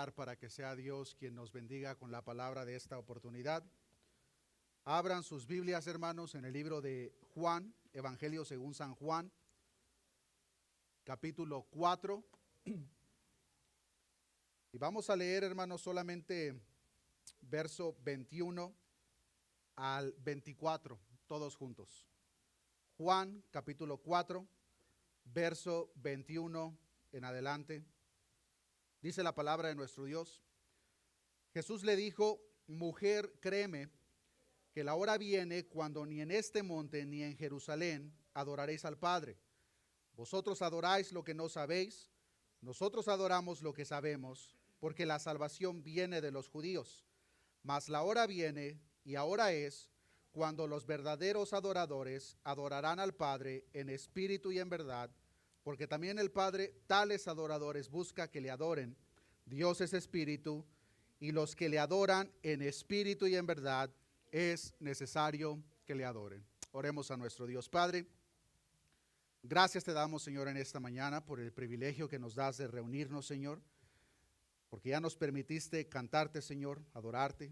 orar para que sea Dios quien nos bendiga con la palabra de esta oportunidad. Abran sus Biblias, hermanos, en el libro de Juan, Evangelio según San Juan, capítulo 4. Y vamos a leer, hermanos, solamente verso 21 al 24, todos juntos. Juan, capítulo 4, verso 21 en adelante. Dice la palabra de nuestro Dios. Jesús le dijo: mujer, créeme que la hora viene cuando ni en este monte ni en Jerusalén adoraréis al Padre. Vosotros adoráis lo que no sabéis, nosotros adoramos lo que sabemos, porque la salvación viene de los judíos. Mas la hora viene, y ahora es, cuando los verdaderos adoradores adorarán al Padre en espíritu y en verdad, porque también el Padre tales adoradores busca que le adoren. Dios es espíritu, y los que le adoran en espíritu y en verdad es necesario que le adoren. Oremos a nuestro Dios. Padre, gracias te damos, Señor, en esta mañana por el privilegio que nos das de reunirnos, Señor, porque ya nos permitiste cantarte, Señor, adorarte.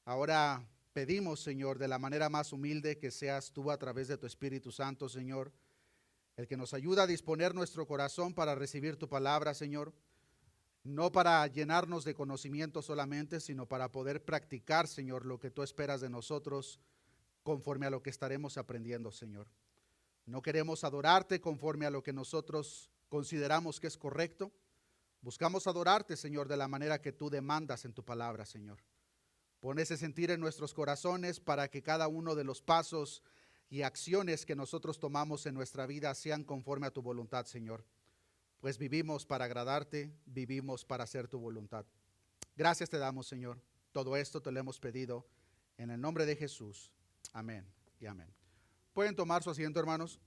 Ahora pedimos, Señor, de la manera más humilde, que seas tú a través de tu Espíritu Santo, Señor, el que nos ayuda a disponer nuestro corazón para recibir tu palabra, Señor, no para llenarnos de conocimiento solamente, sino para poder practicar, Señor, lo que tú esperas de nosotros conforme a lo que estaremos aprendiendo, Señor. No queremos adorarte conforme a lo que nosotros consideramos que es correcto. Buscamos adorarte, Señor, de la manera que tú demandas en tu palabra, Señor. Pon ese sentir en nuestros corazones para que cada uno de los pasos y acciones que nosotros tomamos en nuestra vida sean conforme a tu voluntad, Señor. Pues vivimos para agradarte, vivimos para hacer tu voluntad. Gracias te damos, Señor. Todo esto te lo hemos pedido en el nombre de Jesús. Amén y amén. ¿Pueden tomar su asiento, hermanos?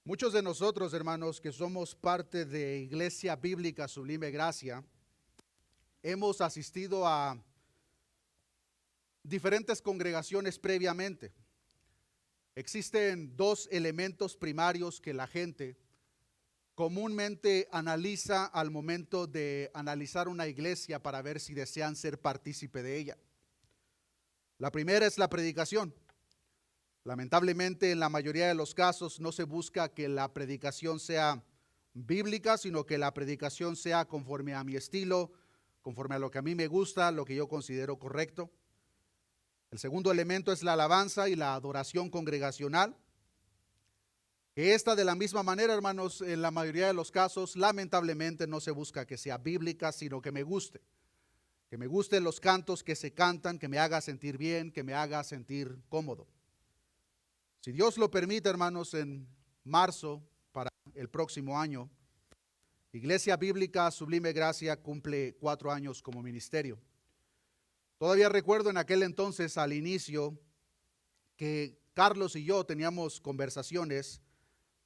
Muchos de nosotros, hermanos, que somos parte de Iglesia Bíblica Sublime Gracia, hemos asistido a diferentes congregaciones previamente. Existen dos elementos primarios que la gente comúnmente analiza al momento de analizar una iglesia para ver si desean ser partícipe de ella. La primera es la predicación. Lamentablemente, en la mayoría de los casos no se busca que la predicación sea bíblica, sino que la predicación sea conforme a mi estilo, conforme a lo que a mí me gusta, lo que yo considero correcto. El segundo elemento es la alabanza y la adoración congregacional. Esta, de la misma manera, hermanos, en la mayoría de los casos, lamentablemente no se busca que sea bíblica, sino que me guste. Que me gusten los cantos que se cantan, que me haga sentir bien, que me haga sentir cómodo. Si Dios lo permite, hermanos, en marzo, para el próximo año, Iglesia Bíblica Sublime Gracia cumple 4 años como ministerio. Todavía recuerdo en aquel entonces, al inicio, que Carlos y yo teníamos conversaciones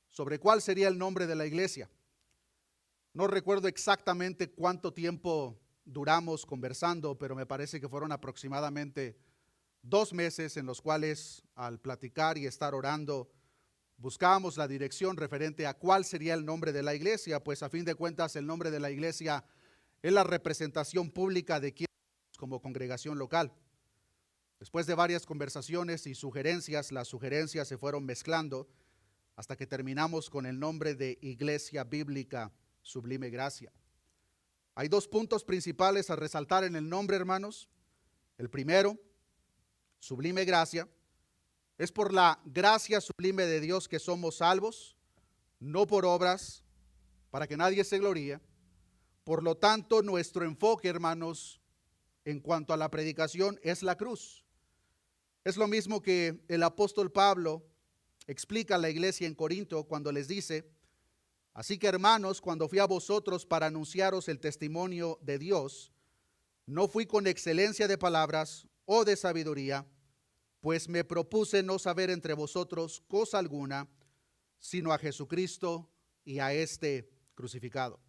sobre cuál sería el nombre de la iglesia. No recuerdo exactamente cuánto tiempo duramos conversando, pero me parece que fueron aproximadamente 2 meses en los cuales, al platicar y estar orando, buscábamos la dirección referente a cuál sería el nombre de la iglesia, pues a fin de cuentas el nombre de la iglesia es la representación pública de quien como congregación local. Después de varias conversaciones y sugerencias, las sugerencias se fueron mezclando hasta que terminamos con el nombre de Iglesia Bíblica Sublime Gracia. Hay 2 puntos principales a resaltar en el nombre, hermanos. El primero, Sublime Gracia, es por la gracia sublime de Dios que somos salvos, no por obras, para que nadie se gloríe. Por lo tanto, nuestro enfoque, hermanos, en cuanto a la predicación es la cruz. Es lo mismo que el apóstol Pablo explica a la iglesia en Corinto cuando les dice: así que, hermanos, cuando fui a vosotros para anunciaros el testimonio de Dios, no fui con excelencia de palabras o de sabiduría, pues me propuse no saber entre vosotros cosa alguna, sino a Jesucristo y a este crucificado.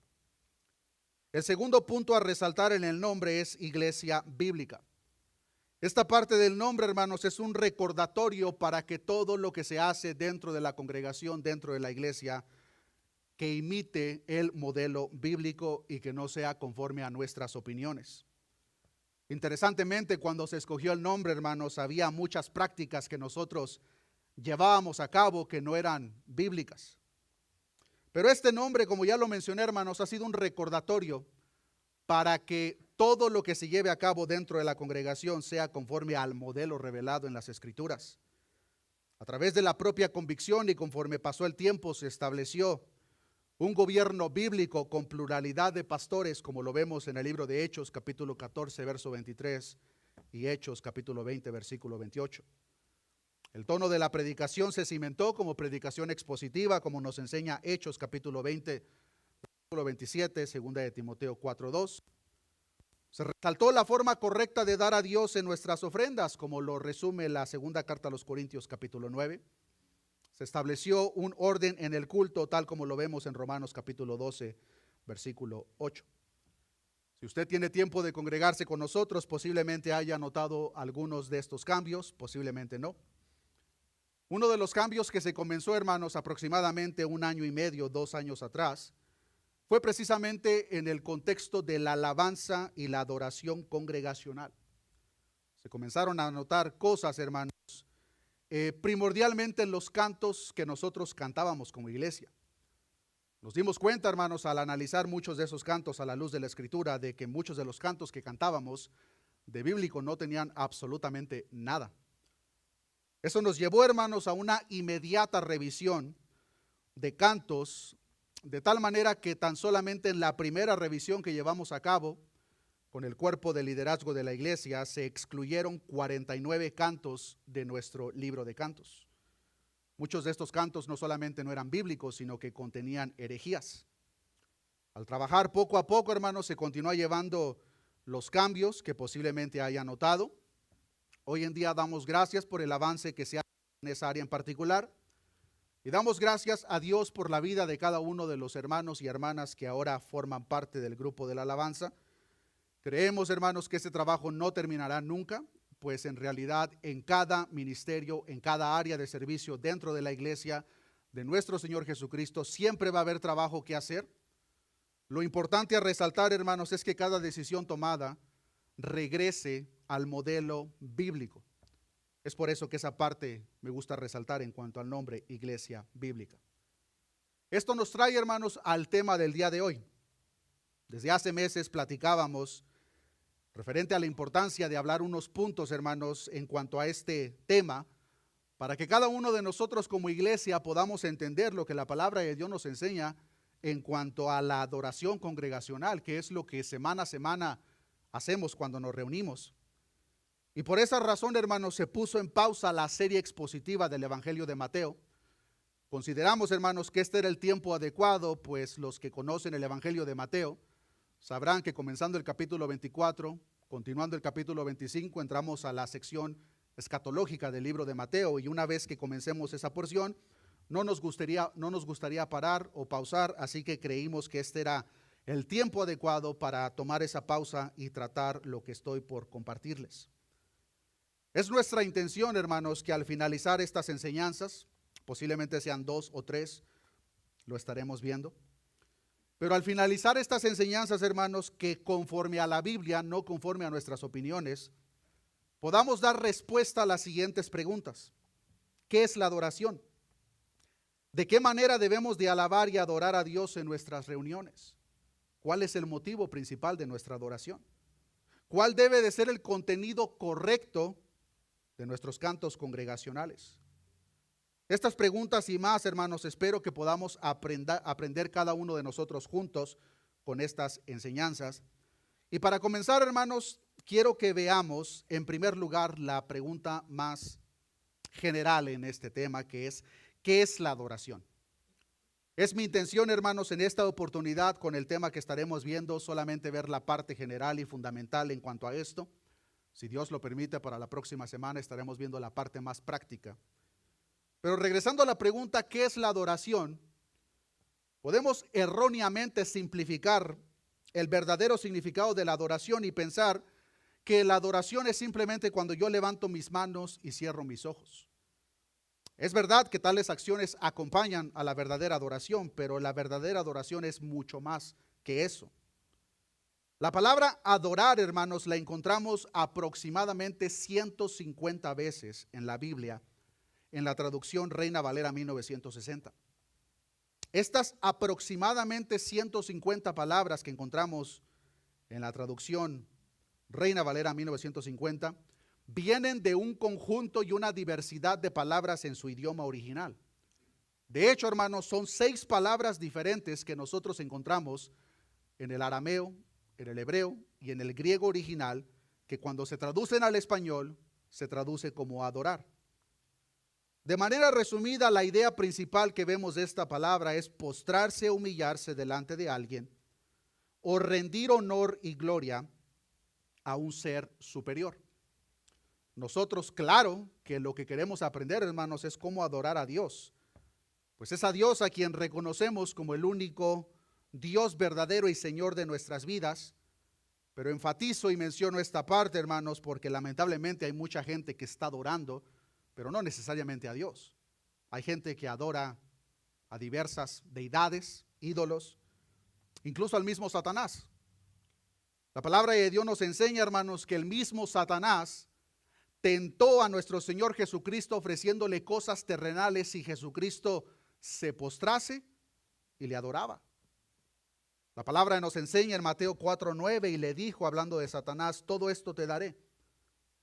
El segundo punto a resaltar en el nombre es Iglesia Bíblica. Esta parte del nombre, hermanos, es un recordatorio para que todo lo que se hace dentro de la congregación, dentro de la iglesia, que imite el modelo bíblico y que no sea conforme a nuestras opiniones. Interesantemente, cuando se escogió el nombre, hermanos, había muchas prácticas que nosotros llevábamos a cabo que no eran bíblicas. Pero este nombre, como ya lo mencioné, hermanos, ha sido un recordatorio para que todo lo que se lleve a cabo dentro de la congregación sea conforme al modelo revelado en las Escrituras. A través de la propia convicción y conforme pasó el tiempo, se estableció un gobierno bíblico con pluralidad de pastores, como lo vemos en el libro de Hechos, capítulo 14, verso 23, y Hechos, capítulo 20, versículo 28. El tono de la predicación se cimentó como predicación expositiva, como nos enseña Hechos, capítulo 20, versículo 27, segunda de Timoteo 4, 2. Se resaltó la forma correcta de dar a Dios en nuestras ofrendas, como lo resume la segunda carta a los Corintios, capítulo 9. Se estableció un orden en el culto, tal como lo vemos en Romanos capítulo 12, versículo 8. Si usted tiene tiempo de congregarse con nosotros, posiblemente haya notado algunos de estos cambios, posiblemente no. Uno de los cambios que se comenzó, hermanos, aproximadamente 1 año y medio, 2 años atrás, fue precisamente en el contexto de la alabanza y la adoración congregacional. Se comenzaron a notar cosas, hermanos, primordialmente en los cantos que nosotros cantábamos como iglesia. Nos dimos cuenta, hermanos, al analizar muchos de esos cantos a la luz de la Escritura, de que muchos de los cantos que cantábamos de bíblico no tenían absolutamente nada. Eso nos llevó, hermanos, a una inmediata revisión de cantos, de tal manera que tan solamente en la primera revisión que llevamos a cabo con el cuerpo de liderazgo de la iglesia, se excluyeron 49 cantos de nuestro libro de cantos. Muchos de estos cantos no solamente no eran bíblicos, sino que contenían herejías. Al trabajar poco a poco, hermanos, se continúa llevando los cambios que posiblemente haya notado. Hoy en día damos gracias por el avance que se ha hecho en esa área en particular. Y damos gracias a Dios por la vida de cada uno de los hermanos y hermanas que ahora forman parte del grupo de la alabanza. Creemos, hermanos, que este trabajo no terminará nunca, pues en realidad en cada ministerio, en cada área de servicio dentro de la iglesia de nuestro Señor Jesucristo, siempre va a haber trabajo que hacer. Lo importante a resaltar, hermanos, es que cada decisión tomada regrese al modelo bíblico. Es por eso que esa parte me gusta resaltar en cuanto al nombre Iglesia Bíblica. Esto nos trae, hermanos, al tema del día de hoy. Desde hace meses platicábamos referente a la importancia de hablar unos puntos, hermanos, en cuanto a este tema, para que cada uno de nosotros como iglesia podamos entender lo que la palabra de Dios nos enseña en cuanto a la adoración congregacional, que es lo que semana a semana hacemos cuando nos reunimos. Y por esa razón, hermanos, se puso en pausa la serie expositiva del Evangelio de Mateo. Consideramos, hermanos, que este era el tiempo adecuado, pues los que conocen el Evangelio de Mateo sabrán que comenzando el capítulo 24, continuando el capítulo 25, entramos a la sección escatológica del libro de Mateo, y una vez que comencemos esa porción, no nos gustaría parar o pausar, así que creímos que este era el tiempo adecuado para tomar esa pausa y tratar lo que estoy por compartirles. Es nuestra intención, hermanos, que al finalizar estas enseñanzas, posiblemente sean 2 o 3, lo estaremos viendo, pero al finalizar estas enseñanzas, hermanos, que conforme a la Biblia, no conforme a nuestras opiniones, podamos dar respuesta a las siguientes preguntas. ¿Qué es la adoración? ¿De qué manera debemos de alabar y adorar a Dios en nuestras reuniones? ¿Cuál es el motivo principal de nuestra adoración? ¿Cuál debe de ser el contenido correcto de nuestros cantos congregacionales? Estas preguntas y más, hermanos, espero que podamos aprender cada uno de nosotros juntos con estas enseñanzas. Y para comenzar, hermanos, quiero que veamos en primer lugar la pregunta más general en este tema, que es ¿qué es la adoración? Es mi intención, hermanos, en esta oportunidad con el tema que estaremos viendo, solamente ver la parte general y fundamental en cuanto a esto. Si Dios lo permite, para la próxima semana estaremos viendo la parte más práctica. Pero regresando a la pregunta, ¿qué es la adoración? Podemos erróneamente simplificar el verdadero significado de la adoración y pensar que la adoración es simplemente cuando yo levanto mis manos y cierro mis ojos. Es verdad que tales acciones acompañan a la verdadera adoración, pero la verdadera adoración es mucho más que eso. La palabra adorar, hermanos, la encontramos aproximadamente 150 veces en la Biblia, en la traducción Reina Valera 1960. Estas aproximadamente 150 palabras que encontramos en la traducción Reina Valera 1950 vienen de un conjunto y una diversidad de palabras en su idioma original. De hecho, hermanos, son 6 palabras diferentes que nosotros encontramos en el arameo, en el hebreo y en el griego original, que cuando se traducen al español, se traduce como adorar. De manera resumida, la idea principal que vemos de esta palabra es postrarse o humillarse delante de alguien o rendir honor y gloria a un ser superior. Nosotros, claro, que lo que queremos aprender, hermanos, es cómo adorar a Dios. Pues es a Dios a quien reconocemos como el único Dios verdadero y Señor de nuestras vidas. Pero enfatizo y menciono esta parte, hermanos, porque lamentablemente hay mucha gente que está adorando, pero no necesariamente a Dios. Hay gente que adora a diversas deidades, ídolos, incluso al mismo Satanás. La palabra de Dios nos enseña, hermanos, que el mismo Satanás tentó a nuestro Señor Jesucristo ofreciéndole cosas terrenales y Jesucristo se postrase y le adoraba. La palabra nos enseña en Mateo 4:9 y le dijo, hablando de Satanás, todo esto te daré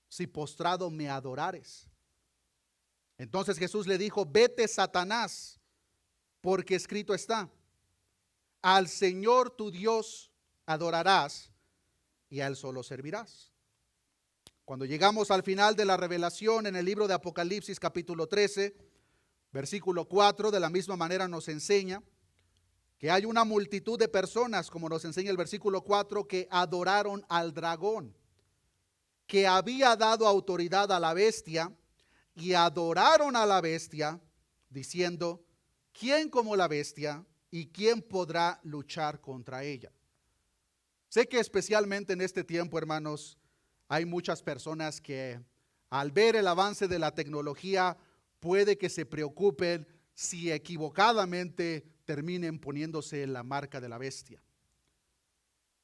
si postrado me adorares. Entonces Jesús le dijo, vete Satanás, porque escrito está, al Señor tu Dios adorarás y a Él solo servirás. Cuando llegamos al final de la revelación en el libro de Apocalipsis capítulo 13, versículo 4, de la misma manera nos enseña que hay una multitud de personas, como nos enseña el versículo 4, que adoraron al dragón, que había dado autoridad a la bestia, y adoraron a la bestia, diciendo, ¿quién como la bestia y quién podrá luchar contra ella? Sé que especialmente en este tiempo, hermanos, hay muchas personas que al ver el avance de la tecnología puede que se preocupen si equivocadamente terminen poniéndose la marca de la bestia.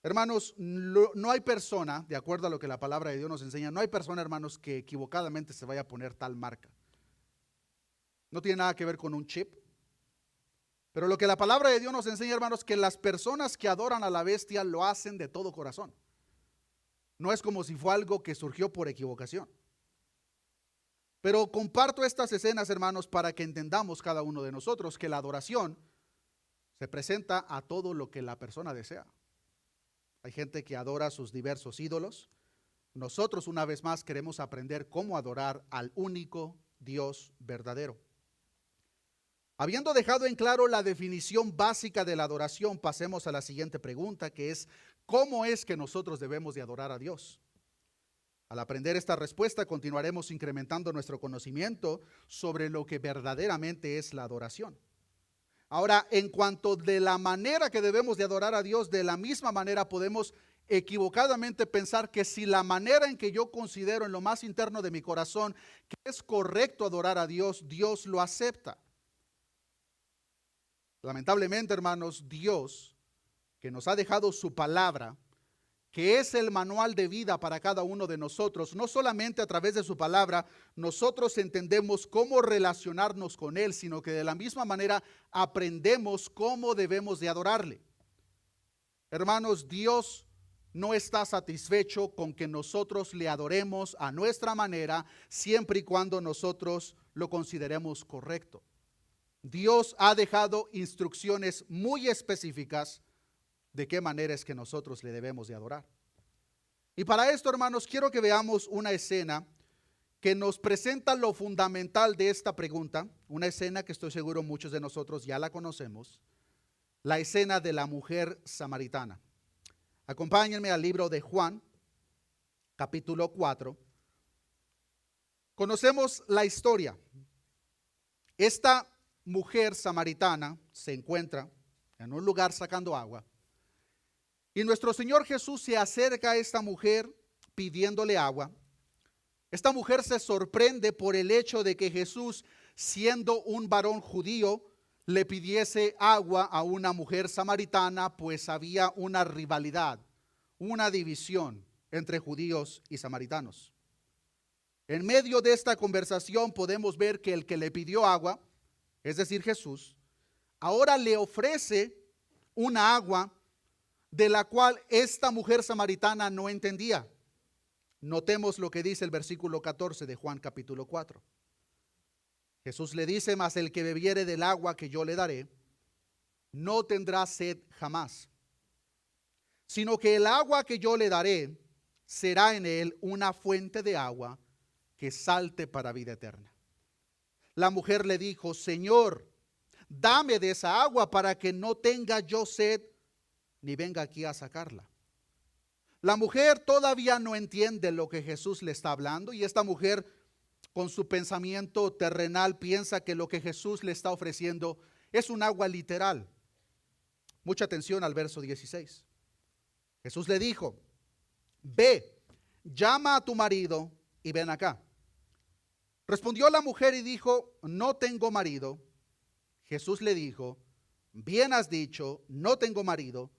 Hermanos, no hay persona, de acuerdo a lo que la palabra de Dios nos enseña, no hay persona, hermanos, que equivocadamente se vaya a poner tal marca. No tiene nada que ver con un chip. Pero lo que la palabra de Dios nos enseña, hermanos, que las personas que adoran a la bestia lo hacen de todo corazón. No es como si fue algo que surgió por equivocación. Pero comparto estas escenas, hermanos, para que entendamos cada uno de nosotros que la adoración se presenta a todo lo que la persona desea. Hay gente que adora sus diversos ídolos. Nosotros, una vez más, queremos aprender cómo adorar al único Dios verdadero. Habiendo dejado en claro la definición básica de la adoración, pasemos a la siguiente pregunta, que es, ¿cómo es que nosotros debemos de adorar a Dios? Al aprender esta respuesta, continuaremos incrementando nuestro conocimiento sobre lo que verdaderamente es la adoración. Ahora, en cuanto de la manera que debemos de adorar a Dios, de la misma manera podemos equivocadamente pensar que si la manera en que yo considero en lo más interno de mi corazón que es correcto adorar a Dios, Dios lo acepta. Lamentablemente, hermanos, Dios, que nos ha dejado su palabra, que es el manual de vida para cada uno de nosotros, no solamente a través de su palabra, nosotros entendemos cómo relacionarnos con Él, sino que de la misma manera aprendemos cómo debemos de adorarle. Hermanos, Dios no está satisfecho con que nosotros le adoremos a nuestra manera, siempre y cuando nosotros lo consideremos correcto. Dios ha dejado instrucciones muy específicas de qué manera es que nosotros le debemos de adorar. Y para esto, hermanos, quiero que veamos una escena que nos presenta lo fundamental de esta pregunta, una escena que estoy seguro muchos de nosotros ya la conocemos, la escena de la mujer samaritana. Acompáñenme al libro de Juan, capítulo 4. Conocemos la historia. Esta mujer samaritana se encuentra en un lugar sacando agua. Y nuestro Señor Jesús se acerca a esta mujer pidiéndole agua, esta mujer se sorprende por el hecho de que Jesús, siendo un varón judío, le pidiese agua a una mujer samaritana, pues había una rivalidad, una división entre judíos y samaritanos. En medio de esta conversación podemos ver que el que le pidió agua, es decir, Jesús, ahora le ofrece una agua de la cual esta mujer samaritana no entendía. Notemos lo que dice el versículo 14 de Juan capítulo 4. Jesús le dice: mas el que bebiere del agua que yo le daré, no tendrá sed jamás, sino que el agua que yo le daré será en él una fuente de agua que salte para vida eterna. La mujer le dijo: Señor, dame de esa agua para que no tenga yo sed, ni venga aquí a sacarla. La mujer todavía no entiende lo que Jesús le está hablando, y esta mujer, con su pensamiento terrenal, piensa que lo que Jesús le está ofreciendo es un agua literal. Mucha atención al verso 16. Jesús le dijo: ve, llama a tu marido y ven acá. Respondió la mujer y dijo: no tengo marido. Jesús le dijo: bien has dicho, no tengo marido,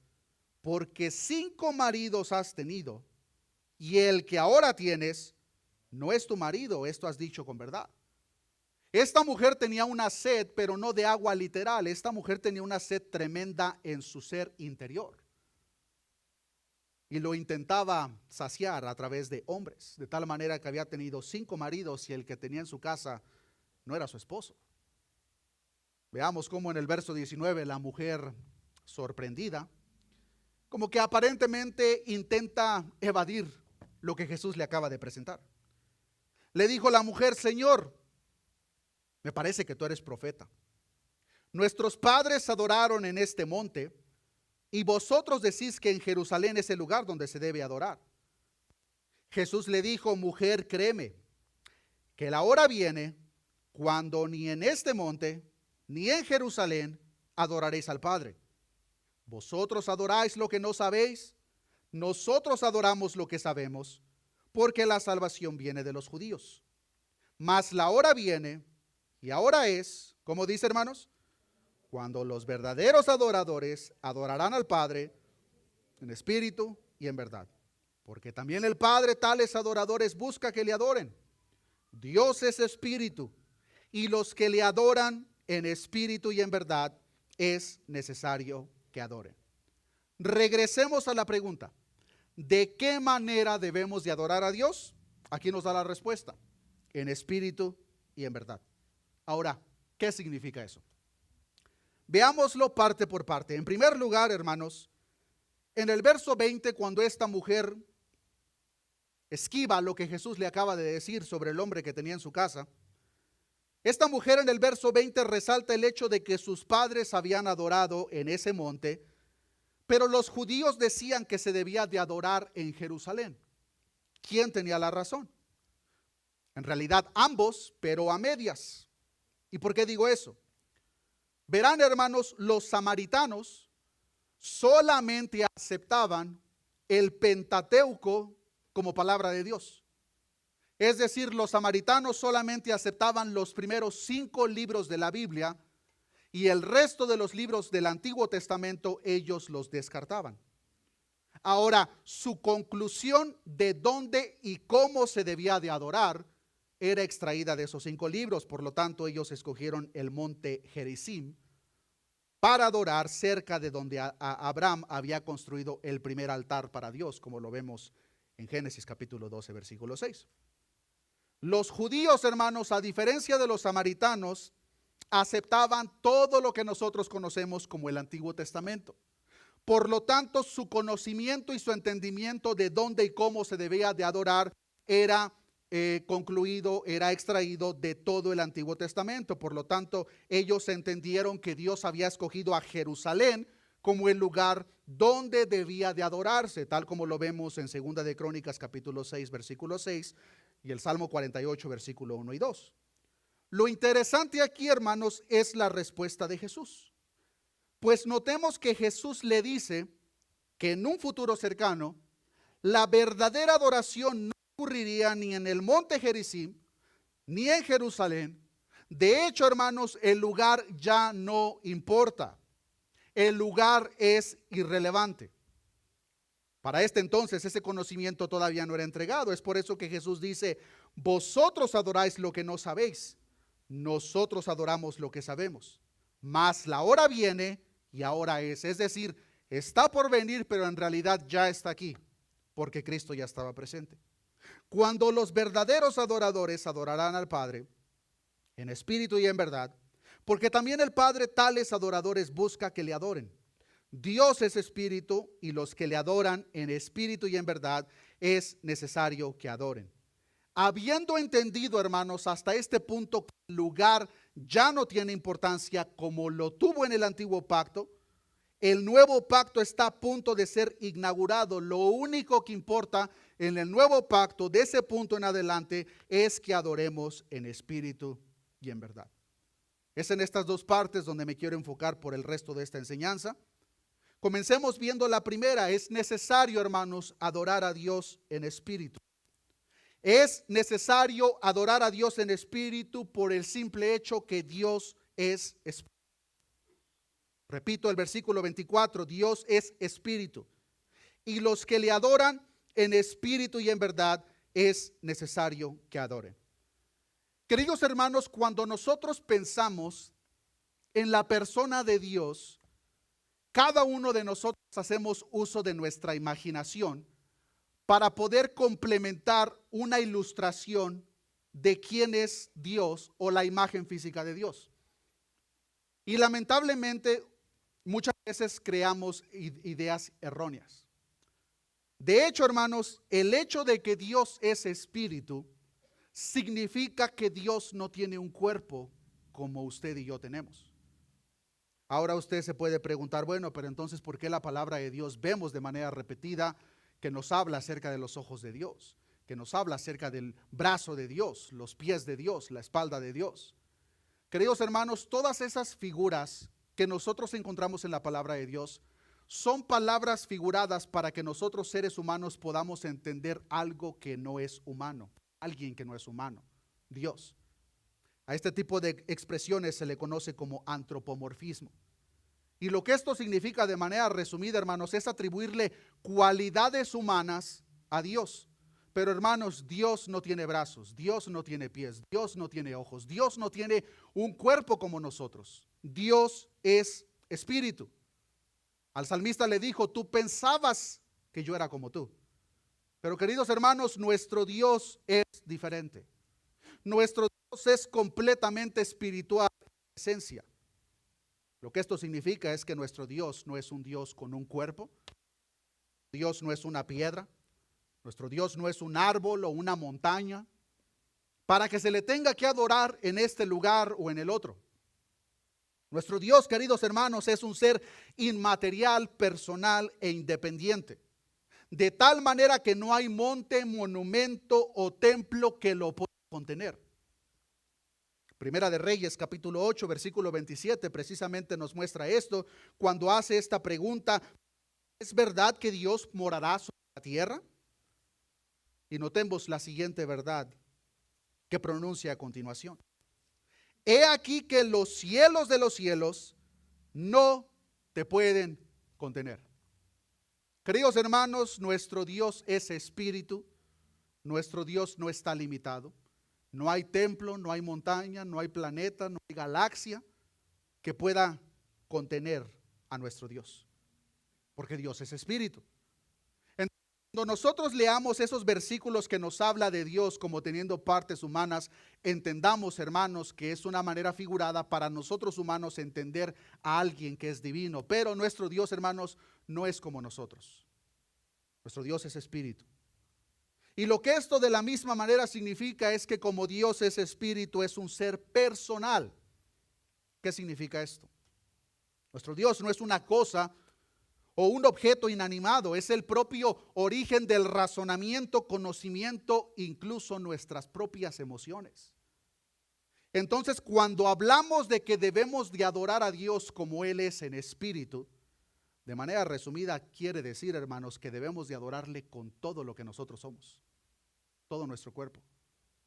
porque 5 maridos has tenido, y el que ahora tienes no es tu marido. Esto has dicho con verdad. Esta mujer tenía una sed, pero no de agua literal. Esta mujer tenía una sed tremenda en su ser interior, y lo intentaba saciar a través de hombres, de tal manera que había tenido 5 maridos y el que tenía en su casa no era su esposo. Veamos cómo en el verso 19 la mujer, sorprendida, como que aparentemente intenta evadir lo que Jesús le acaba de presentar. Le dijo la mujer: Señor, me parece que tú eres profeta. Nuestros padres adoraron en este monte, y vosotros decís que en Jerusalén es el lugar donde se debe adorar. Jesús le dijo: mujer, créeme, que la hora viene cuando ni en este monte ni en Jerusalén adoraréis al Padre. Vosotros adoráis lo que no sabéis, nosotros adoramos lo que sabemos, porque la salvación viene de los judíos. Mas la hora viene, y ahora es, ¿cómo dice, hermanos? Cuando los verdaderos adoradores adorarán al Padre en espíritu y en verdad. Porque también el Padre tales adoradores busca que le adoren. Dios es espíritu, y los que le adoran en espíritu y en verdad es necesario que adoren. Regresemos a la pregunta: ¿de qué manera debemos de adorar a Dios? Aquí nos da la respuesta: en espíritu y en verdad. Ahora, ¿qué significa eso? Veámoslo parte por parte. En primer lugar, hermanos, en el verso 20, cuando esta mujer esquiva lo que Jesús le acaba de decir sobre el hombre que tenía en su casa, esta mujer en el verso 20 resalta el hecho de que sus padres habían adorado en ese monte, pero los judíos decían que se debía de adorar en Jerusalén. ¿Quién tenía la razón? En realidad ambos, pero a medias. ¿Y por qué digo eso? Verán, hermanos, los samaritanos solamente aceptaban el Pentateuco como palabra de Dios. Es decir, los samaritanos solamente aceptaban los primeros 5 libros de la Biblia, y el resto de los libros del Antiguo Testamento ellos los descartaban. Ahora, su conclusión de dónde y cómo se debía de adorar era extraída de esos 5 libros. Por lo tanto, ellos escogieron el monte Gerizim para adorar cerca de donde Abraham había construido el primer altar para Dios, como lo vemos en Génesis capítulo 12, versículo 6. Los judíos, hermanos, a diferencia de los samaritanos, aceptaban todo lo que nosotros conocemos como el Antiguo Testamento. Por lo tanto, su conocimiento y su entendimiento de dónde y cómo se debía de adorar era concluido, era extraído de todo el Antiguo Testamento. Por lo tanto, ellos entendieron que Dios había escogido a Jerusalén como el lugar donde debía de adorarse, tal como lo vemos en 2 de Crónicas capítulo 6, versículo 6, y el Salmo 48, versículo 1 y 2. Lo interesante aquí, hermanos, es la respuesta de Jesús. Pues notemos que Jesús le dice que en un futuro cercano, la verdadera adoración no ocurriría ni en el monte Gerizim, ni en Jerusalén. De hecho, hermanos, el lugar ya no importa. El lugar es irrelevante. Para este entonces ese conocimiento todavía no era entregado. Es por eso que Jesús dice: vosotros adoráis lo que no sabéis, nosotros adoramos lo que sabemos. Mas la hora viene y ahora es decir, está por venir, pero en realidad ya está aquí, porque Cristo ya estaba presente. Cuando los verdaderos adoradores adorarán al Padre en espíritu y en verdad, porque también el Padre tales adoradores busca que le adoren. Dios es espíritu, y los que le adoran en espíritu y en verdad es necesario que adoren. Habiendo entendido, hermanos, hasta este punto que el lugar ya no tiene importancia como lo tuvo en el antiguo pacto, el nuevo pacto está a punto de ser inaugurado. Lo único que importa en el nuevo pacto de ese punto en adelante es que adoremos en espíritu y en verdad. Es en estas dos partes donde me quiero enfocar por el resto de esta enseñanza. Comencemos viendo la primera. Es necesario, hermanos, adorar a Dios en espíritu. Es necesario adorar a Dios en espíritu por el simple hecho que Dios es espíritu. Repito el versículo 24, Dios es espíritu, y los que le adoran en espíritu y en verdad es necesario que adoren. Queridos hermanos, cuando nosotros pensamos en la persona de Dios, cada uno de nosotros hacemos uso de nuestra imaginación para poder complementar una ilustración de quién es Dios o la imagen física de Dios. Y lamentablemente muchas veces creamos ideas erróneas. De hecho, hermanos, el hecho de que Dios es espíritu significa que Dios no tiene un cuerpo como usted y yo tenemos. Ahora usted se puede preguntar, bueno, pero entonces ¿por qué la palabra de Dios vemos de manera repetida que nos habla acerca de los ojos de Dios, que nos habla acerca del brazo de Dios, los pies de Dios, la espalda de Dios? Queridos hermanos, todas esas figuras que nosotros encontramos en la palabra de Dios son palabras figuradas para que nosotros seres humanos podamos entender algo que no es humano, alguien que no es humano, Dios. A este tipo de expresiones se le conoce como antropomorfismo. Y lo que esto significa de manera resumida, hermanos, es atribuirle cualidades humanas a Dios. Pero hermanos, Dios no tiene brazos, Dios no tiene pies, Dios no tiene ojos, Dios no tiene un cuerpo como nosotros. Dios es espíritu. Al salmista le dijo: tú pensabas que yo era como tú. Pero queridos hermanos, nuestro Dios es diferente. Nuestro Dios es completamente espiritual en esencia. Lo que esto significa es que nuestro Dios no es un Dios con un cuerpo. Dios no es una piedra. Nuestro Dios no es un árbol o una montaña para que se le tenga que adorar en este lugar o en el otro. Nuestro Dios, queridos hermanos, es un ser inmaterial, personal e independiente. De tal manera que no hay monte, monumento o templo que lo pueda contener. Primera de Reyes, capítulo 8, versículo 27, precisamente nos muestra esto, cuando hace esta pregunta: ¿es verdad que Dios morará sobre la tierra? Y notemos la siguiente verdad que pronuncia a continuación: he aquí que los cielos de los cielos no te pueden contener. Queridos hermanos, nuestro Dios es espíritu, nuestro Dios no está limitado. No hay templo, no hay montaña, no hay planeta, no hay galaxia que pueda contener a nuestro Dios, porque Dios es espíritu. Cuando nosotros leamos esos versículos que nos habla de Dios como teniendo partes humanas, entendamos, hermanos, que es una manera figurada para nosotros humanos entender a alguien que es divino. Pero nuestro Dios, hermanos, no es como nosotros. Nuestro Dios es espíritu. Y lo que esto de la misma manera significa es que como Dios es espíritu, es un ser personal. ¿Qué significa esto? Nuestro Dios no es una cosa o un objeto inanimado, es el propio origen del razonamiento, conocimiento, incluso nuestras propias emociones. Entonces, cuando hablamos de que debemos de adorar a Dios como Él es en espíritu, De manera resumida, quiere decir, hermanos, que debemos de adorarle con todo lo que nosotros somos, todo nuestro cuerpo,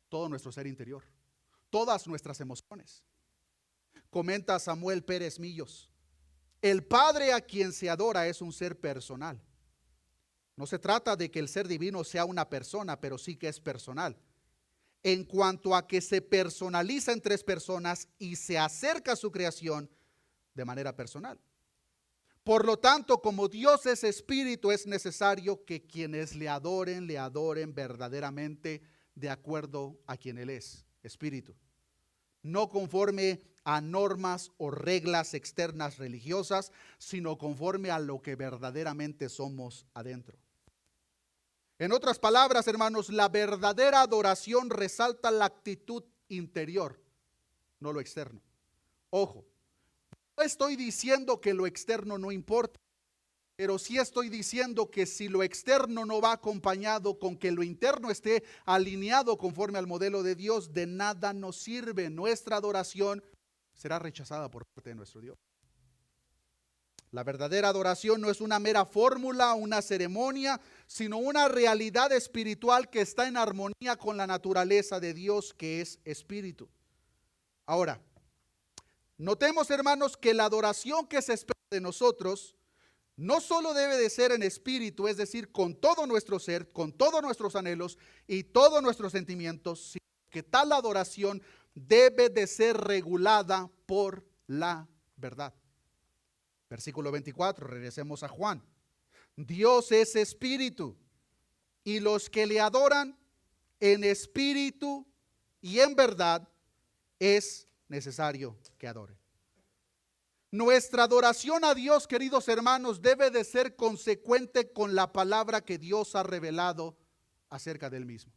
todo nuestro ser interior, todas nuestras emociones. Comenta Samuel Pérez Millos: el Padre a quien se adora es un ser personal. No se trata de que el ser divino sea una persona, pero sí que es personal. En cuanto a que se personaliza en tres personas y se acerca a su creación de manera personal. Por lo tanto, como Dios es espíritu, es necesario que quienes le adoren verdaderamente de acuerdo a quien Él es, espíritu. No conforme a normas o reglas externas religiosas, sino conforme a lo que verdaderamente somos adentro. En otras palabras, hermanos, la verdadera adoración resalta la actitud interior, no lo externo. Ojo, no estoy diciendo que lo externo no importa, pero sí estoy diciendo que si lo externo no va acompañado con que lo interno esté alineado conforme al modelo de Dios, de nada nos sirve. Nuestra adoración será rechazada por parte de nuestro Dios. La verdadera adoración no es una mera fórmula, una ceremonia, sino una realidad espiritual que está en armonía con la naturaleza de Dios, que es espíritu. Ahora, notemos, hermanos, que la adoración que se espera de nosotros no solo debe de ser en espíritu, es decir, con todo nuestro ser, con todos nuestros anhelos y todos nuestros sentimientos, sino que tal adoración debe de ser regulada por la verdad. Versículo 24, regresemos a Juan. Dios es espíritu, y los que le adoran en espíritu y en verdad es necesario que adoren. Nuestra adoración a Dios, queridos hermanos, debe de ser consecuente con la palabra que Dios ha revelado acerca de Él mismo.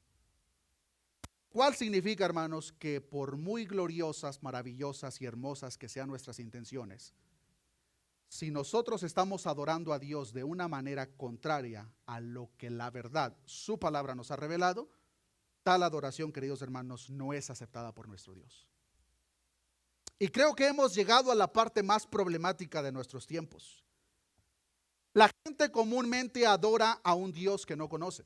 ¿Cuál significa, hermanos, que por muy gloriosas, maravillosas y hermosas que sean nuestras intenciones, si nosotros estamos adorando a Dios de una manera contraria a lo que la verdad, su palabra nos ha revelado, tal adoración, queridos hermanos, no es aceptada por nuestro Dios? Y creo que hemos llegado a la parte más problemática de nuestros tiempos. La gente comúnmente adora a un Dios que no conoce.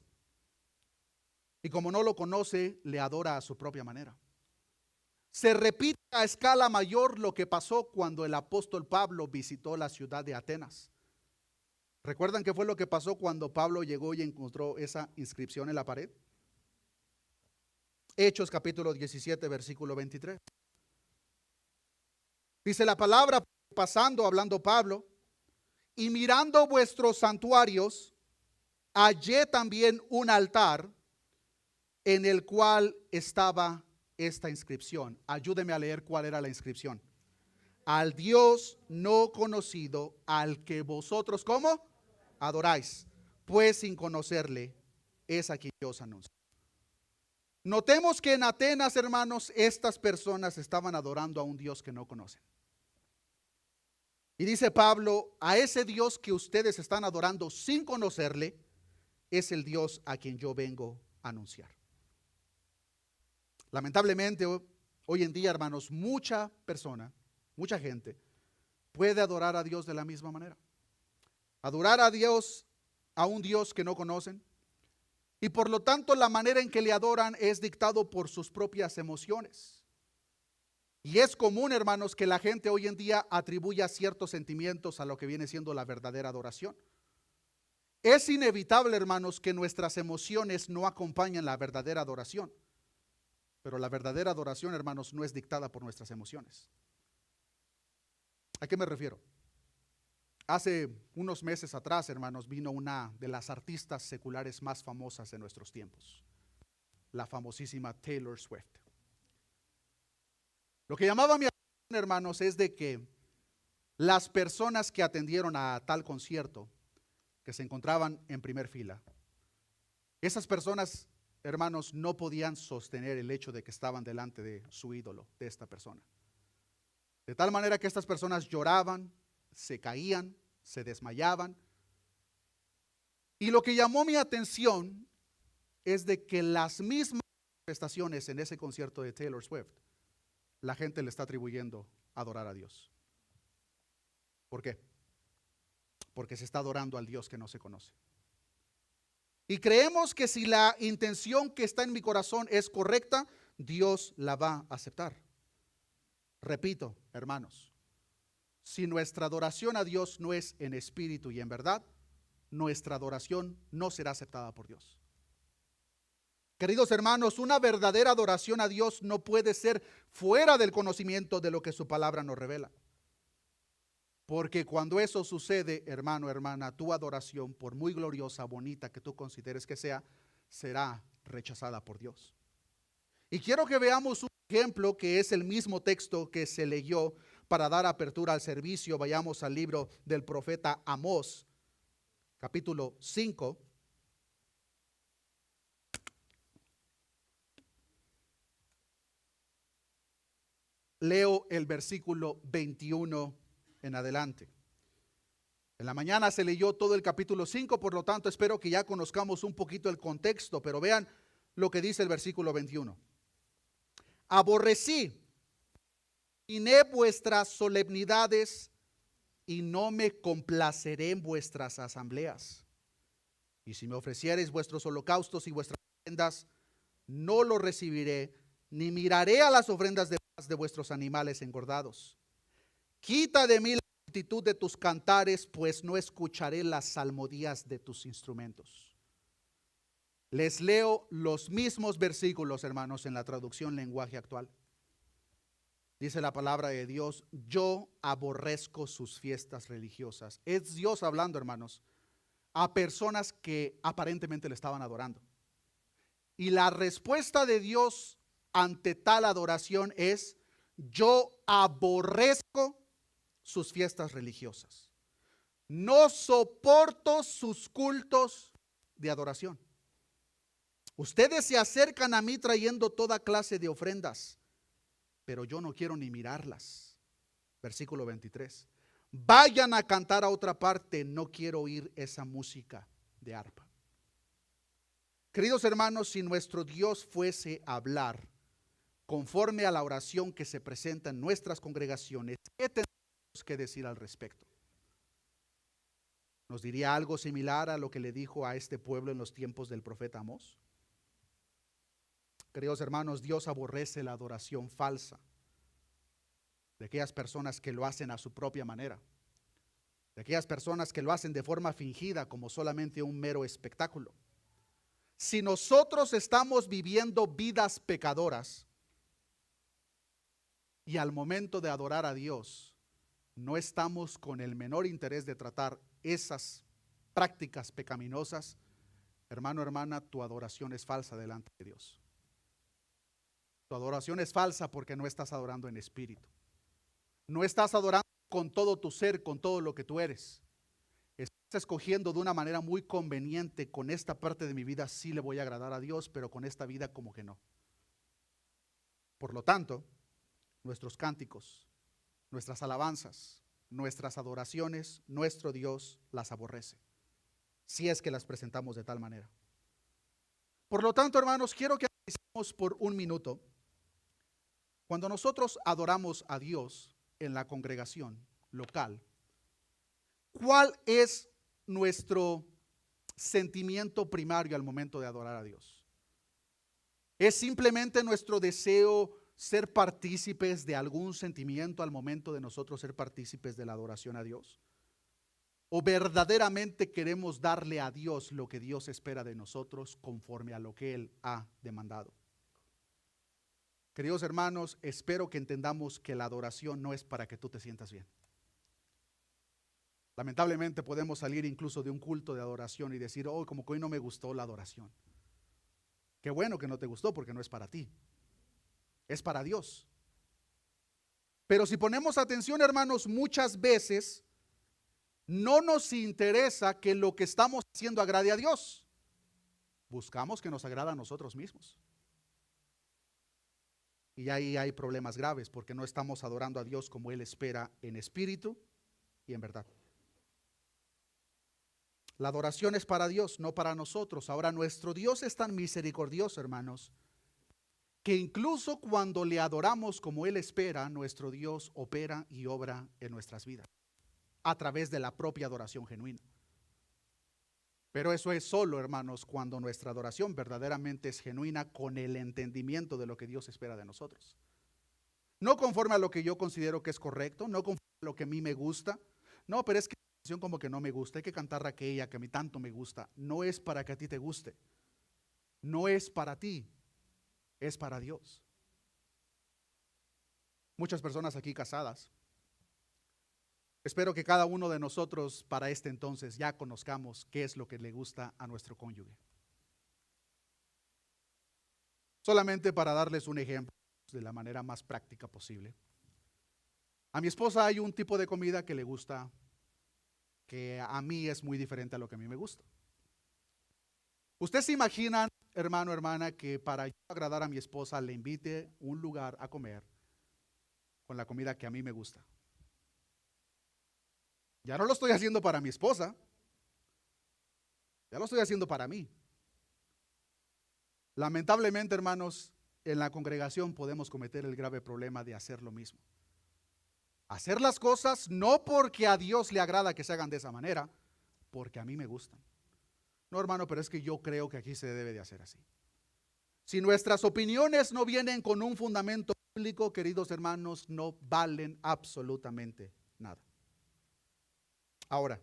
Y como no lo conoce, le adora a su propia manera. Se repite a escala mayor lo que pasó cuando el apóstol Pablo visitó la ciudad de Atenas. ¿Recuerdan qué fue lo que pasó cuando Pablo llegó y encontró esa inscripción en la pared? Hechos capítulo 17, versículo 23. Dice la palabra: pasando, hablando Pablo, y mirando vuestros santuarios, hallé también un altar en el cual estaba esta inscripción. Ayúdeme a leer cuál era la inscripción. Al Dios no conocido, al que vosotros, ¿cómo? Adoráis, pues sin conocerle, es a quien yo os anuncio. Notemos que en Atenas, hermanos, estas personas estaban adorando a un Dios que no conocen. Y dice Pablo: a ese Dios que ustedes están adorando sin conocerle, es el Dios a quien yo vengo a anunciar. Lamentablemente, hoy en día, hermanos, mucha gente puede adorar a Dios de la misma manera. Adorar a Dios, a un Dios que no conocen. Y por lo tanto, la manera en que le adoran es dictado por sus propias emociones. Y es común, hermanos, que la gente hoy en día atribuya ciertos sentimientos a lo que viene siendo la verdadera adoración. Es inevitable, hermanos, que nuestras emociones no acompañen la verdadera adoración. Pero la verdadera adoración, hermanos, no es dictada por nuestras emociones. ¿A qué me refiero? Hace unos meses atrás, hermanos, vino una de las artistas seculares más famosas de nuestros tiempos, la famosísima Taylor Swift. Lo que llamaba mi atención, hermanos, es de que las personas que atendieron a tal concierto, que se encontraban en primer fila, esas personas, hermanos, no podían sostener el hecho de que estaban delante de su ídolo, de esta persona. De tal manera que estas personas lloraban, se caían, se desmayaban. Y lo que llamó mi atención es de que las mismas manifestaciones en ese concierto de Taylor Swift, la gente le está atribuyendo a adorar a Dios. ¿Por qué? porque se está adorando al Dios que no se conoce. Y creemos que si la intención que está en mi corazón es correcta, Dios la va a aceptar. Repito, hermanos, si nuestra adoración a Dios no es en espíritu y en verdad, nuestra adoración no será aceptada por Dios. Queridos hermanos, una verdadera adoración a Dios no puede ser fuera del conocimiento de lo que su palabra nos revela. Porque cuando eso sucede, hermano, hermana, tu adoración, por muy gloriosa, bonita que tú consideres que sea, será rechazada por Dios. Y quiero que veamos un ejemplo que es el mismo texto que se leyó para dar apertura al servicio. Vayamos al libro del profeta Amós, capítulo 5. Leo el versículo 21 en adelante. En la mañana se leyó todo el capítulo 5, por lo tanto espero que ya conozcamos un poquito el contexto, pero vean lo que dice el versículo 21. Aborrecí, terminé vuestras solemnidades y no me complaceré en vuestras asambleas. Y si me ofreciereis vuestros holocaustos y vuestras ofrendas, no lo recibiré, ni miraré a las ofrendas de paz de vuestros animales engordados. Quita de mí la multitud de tus cantares, pues no escucharé las salmodías de tus instrumentos. Les leo los mismos versículos, hermanos, en la traducción lenguaje actual. Dice la palabra de Dios: yo aborrezco sus fiestas religiosas. Es Dios hablando, hermanos, a personas que aparentemente le estaban adorando. Y la respuesta de Dios ante tal adoración es: yo aborrezco sus fiestas religiosas. No soporto sus cultos de adoración. Ustedes se acercan a mí trayendo toda clase de ofrendas, pero yo no quiero ni mirarlas. Versículo 23. Vayan a cantar a otra parte, no quiero oír esa música de arpa. Queridos hermanos, si nuestro Dios fuese a hablar conforme a la oración que se presenta en nuestras congregaciones, ¿qué tendríamos que decir al respecto? ¿Nos diría algo similar a lo que le dijo a este pueblo en los tiempos del profeta Amós? Queridos hermanos, Dios aborrece la adoración falsa de aquellas personas que lo hacen a su propia manera, de aquellas personas que lo hacen de forma fingida como solamente un mero espectáculo. Si nosotros estamos viviendo vidas pecadoras y al momento de adorar a Dios no estamos con el menor interés de tratar esas prácticas pecaminosas, hermano, hermana, tu adoración es falsa delante de Dios. Tu adoración es falsa porque no estás adorando en espíritu. No estás adorando con todo tu ser, con todo lo que tú eres. Estás escogiendo de una manera muy conveniente: con esta parte de mi vida sí le voy a agradar a Dios, pero con esta vida como que no. Por lo tanto, nuestros cánticos, nuestras alabanzas, nuestras adoraciones, nuestro Dios las aborrece, si es que las presentamos de tal manera. Por lo tanto, hermanos, quiero que analicemos por un minuto. Cuando nosotros adoramos a Dios en la congregación local, ¿cuál es nuestro sentimiento primario al momento de adorar a Dios? ¿Es simplemente nuestro deseo ser partícipes de algún sentimiento al momento de nosotros ser partícipes de la adoración a Dios? ¿O verdaderamente queremos darle a Dios lo que Dios espera de nosotros conforme a lo que Él ha demandado? Queridos hermanos, espero que entendamos que la adoración no es para que tú te sientas bien. Lamentablemente podemos salir incluso de un culto de adoración y decir: oh, como que hoy no me gustó la adoración. Qué bueno que no te gustó, porque no es para ti, es para Dios. Pero si ponemos atención, hermanos, muchas veces no nos interesa que lo que estamos haciendo agrade a Dios. Buscamos que nos agrada a nosotros mismos. Y ahí hay problemas graves, porque no estamos adorando a Dios como Él espera, en espíritu y en verdad. La adoración es para Dios, no para nosotros. Ahora, nuestro Dios es tan misericordioso, hermanos, que incluso cuando le adoramos como Él espera, nuestro Dios opera y obra en nuestras vidas. a través de la propia adoración genuina. Pero eso es solo, hermanos, cuando nuestra adoración verdaderamente es genuina con el entendimiento de lo que Dios espera de nosotros. No conforme a lo que yo considero que es correcto, no conforme a lo que a mí me gusta. No, pero es que la canción como que no me gusta, hay que cantar aquella que a mí tanto me gusta. No es para que a ti te guste. No es para ti, es para Dios. Muchas personas aquí casadas. Espero que cada uno de nosotros para este entonces ya conozcamos qué es lo que le gusta a nuestro cónyuge. Solamente para darles un ejemplo de la manera más práctica posible. A mi esposa hay un tipo de comida que le gusta, que a mí es muy diferente a lo que a mí me gusta. ¿Ustedes se imaginan, hermano, hermana, que para yo agradar a mi esposa le invite a un lugar a comer con la comida que a mí me gusta? Ya no lo estoy haciendo para mi esposa, ya lo estoy haciendo para mí. Lamentablemente, hermanos, en la congregación podemos cometer el grave problema de hacer lo mismo. Hacer las cosas no porque a Dios le agrada que se hagan de esa manera, porque a mí me gustan. No, hermano, pero es que yo creo que aquí se debe de hacer así. Si nuestras opiniones no vienen con un fundamento bíblico, queridos hermanos, no valen absolutamente nada. Ahora,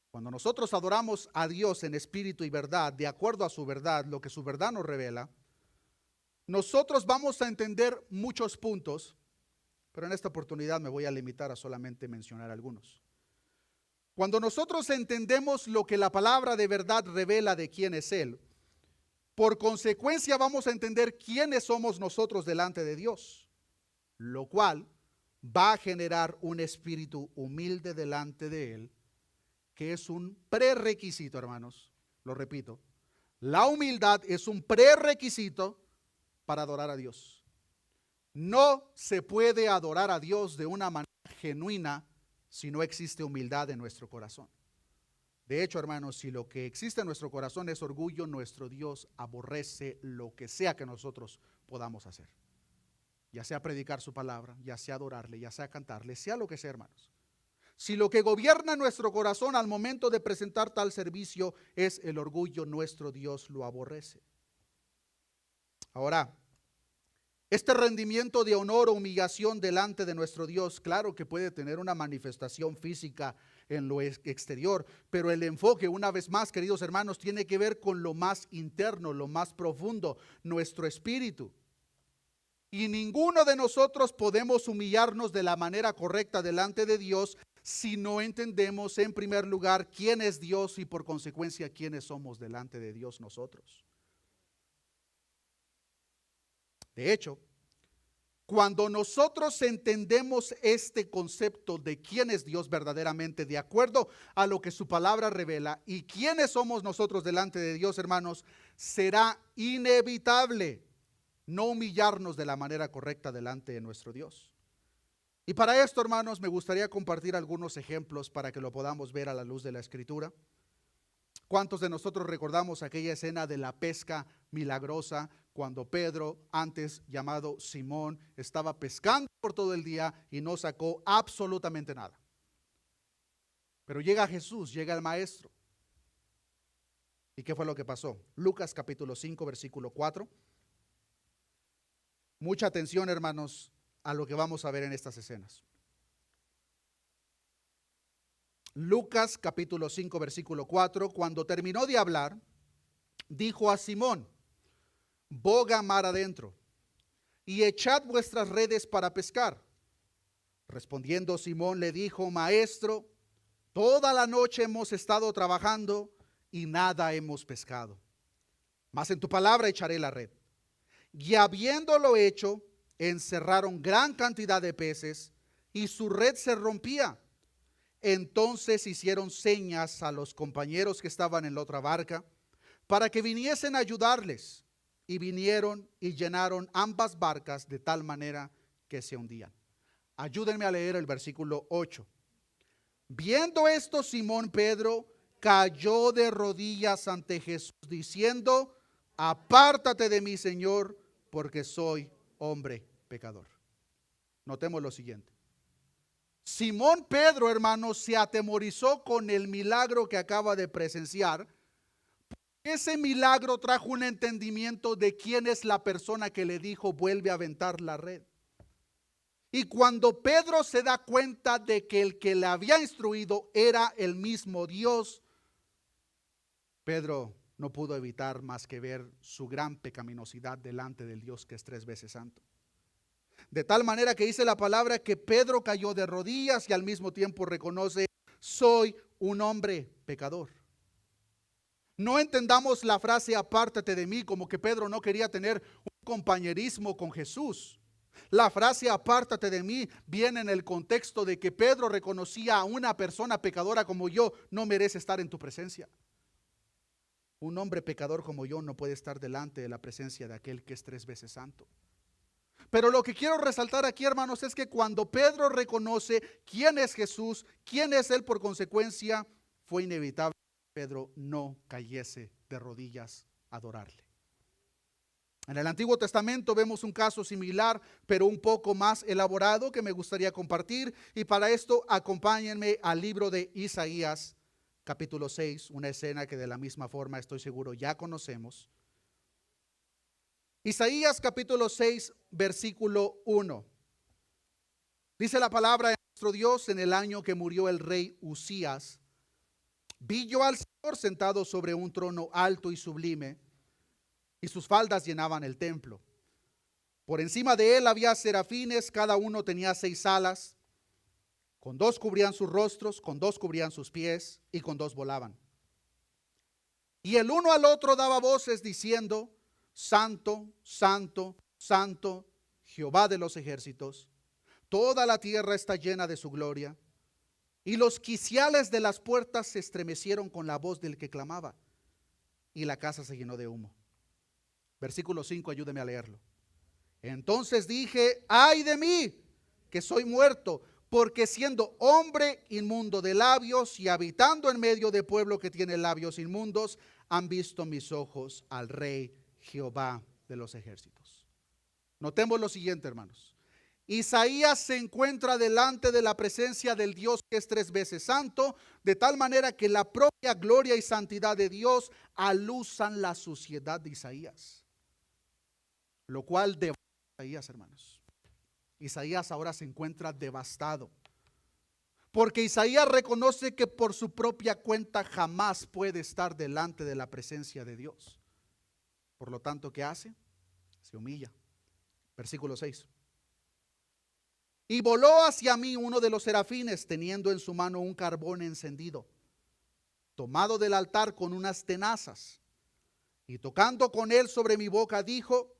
cuando nosotros adoramos a Dios en espíritu y verdad, de acuerdo a su verdad, lo que su verdad nos revela, nosotros vamos a entender muchos puntos, pero en esta oportunidad me voy a limitar a solamente mencionar algunos. Cuando nosotros entendemos lo que la palabra de verdad revela de quién es Él, por consecuencia vamos a entender quiénes somos nosotros delante de Dios, lo cual va a generar un espíritu humilde delante de Él, que es un prerequisito, hermanos, lo repito, la humildad es un prerequisito para adorar a Dios. No se puede adorar a Dios de una manera genuina si no existe humildad en nuestro corazón. De hecho, hermanos, si lo que existe en nuestro corazón es orgullo, nuestro Dios aborrece lo que sea que nosotros podamos hacer. Ya sea predicar su palabra, ya sea adorarle, ya sea cantarle, sea lo que sea, hermanos. Si lo que gobierna nuestro corazón al momento de presentar tal servicio es el orgullo, nuestro Dios lo aborrece. Ahora, este rendimiento de honor o humillación delante de nuestro Dios, claro que puede tener una manifestación física en lo exterior, pero el enfoque, una vez más, queridos hermanos, tiene que ver con lo más interno, lo más profundo, nuestro espíritu. Y ninguno de nosotros podemos humillarnos de la manera correcta delante de Dios si no entendemos en primer lugar quién es Dios y por consecuencia quiénes somos delante de Dios nosotros. De hecho, cuando nosotros entendemos este concepto de quién es Dios verdaderamente, de acuerdo a lo que su palabra revela y quiénes somos nosotros delante de Dios, hermanos, será inevitable no humillarnos de la manera correcta delante de nuestro Dios. Y para esto, hermanos, me gustaría compartir algunos ejemplos para que lo podamos ver a la luz de la Escritura. ¿Cuántos de nosotros recordamos aquella escena de la pesca milagrosa cuando Pedro, antes llamado Simón, estaba pescando por todo el día y no sacó absolutamente nada? Pero llega Jesús, llega el maestro. ¿Y qué fue lo que pasó? Lucas capítulo 5, versículo 4. Mucha atención, hermanos, a lo que vamos a ver en estas escenas. Lucas capítulo 5, versículo 4, cuando terminó de hablar, dijo a Simón: boga mar adentro y echad vuestras redes para pescar. Respondiendo Simón le dijo: maestro, toda la noche hemos estado trabajando y nada hemos pescado, mas en tu palabra echaré la red. Y habiéndolo hecho, encerraron gran cantidad de peces y su red se rompía. Entonces hicieron señas a los compañeros que estaban en la otra barca para que viniesen a ayudarles, y vinieron y llenaron ambas barcas de tal manera que se hundían. Ayúdenme a leer el versículo 8. Viendo esto, Simón Pedro cayó de rodillas ante Jesús diciendo: apártate de mí, Señor, porque soy hombre pecador. Notemos lo siguiente. Simón Pedro, hermanos, se atemorizó con el milagro que acaba de presenciar. Ese milagro trajo un entendimiento de quién es la persona que le dijo, vuelve a aventar la red. Y cuando Pedro se da cuenta de que el que le había instruido era el mismo Dios, Pedro no pudo evitar más que ver su gran pecaminosidad delante del Dios que es 3 veces santo. De tal manera que dice la palabra que Pedro cayó de rodillas y al mismo tiempo reconoce, soy un hombre pecador. No entendamos la frase apártate de mí como que Pedro no quería tener un compañerismo con Jesús. La frase apártate de mí viene en el contexto de que Pedro reconocía a una persona pecadora como yo no merece estar en tu presencia. Un hombre pecador como yo no puede estar delante de la presencia de aquel que es 3 veces santo. Pero lo que quiero resaltar aquí, hermanos, es que cuando Pedro reconoce quién es Jesús, quién es Él por consecuencia, fue inevitable que Pedro no cayese de rodillas a adorarle. En el Antiguo Testamento vemos un caso similar, pero un poco más elaborado que me gustaría compartir. Y para esto acompáñenme al libro de Isaías, capítulo 6, una escena que de la misma forma estoy seguro ya conocemos. Isaías capítulo 6, versículo 1. Dice la palabra de nuestro Dios: en el año que murió el rey Usías, vi yo al Señor sentado sobre un trono alto y sublime, y sus faldas llenaban el templo. Por encima de él había serafines, cada uno tenía 6 alas. Con 2 cubrían sus rostros, con 2 cubrían sus pies, y con 2 volaban. Y el uno al otro daba voces diciendo: Santo, santo, santo, Jehová de los ejércitos. Toda la tierra está llena de su gloria. Y los quiciales de las puertas se estremecieron con la voz del que clamaba, y la casa se llenó de humo. Versículo 5, ayúdeme a leerlo. Entonces dije: ay de mí, que soy muerto, porque siendo hombre inmundo de labios y habitando en medio de pueblo que tiene labios inmundos, han visto mis ojos al Rey Jehová de los ejércitos. Notemos lo siguiente, hermanos. Isaías se encuentra delante de la presencia del Dios que es 3 veces santo, de tal manera que la propia gloria y santidad de Dios alusan la suciedad de Isaías, lo cual devasta a Isaías, hermanos. Isaías ahora se encuentra devastado, porque Isaías reconoce que por su propia cuenta jamás puede estar delante de la presencia de Dios. Por lo tanto, ¿qué hace? Se humilla. Versículo 6. Y voló hacia mí uno de los serafines, teniendo en su mano un carbón encendido, tomado del altar con unas tenazas, y tocando con él sobre mi boca, dijo: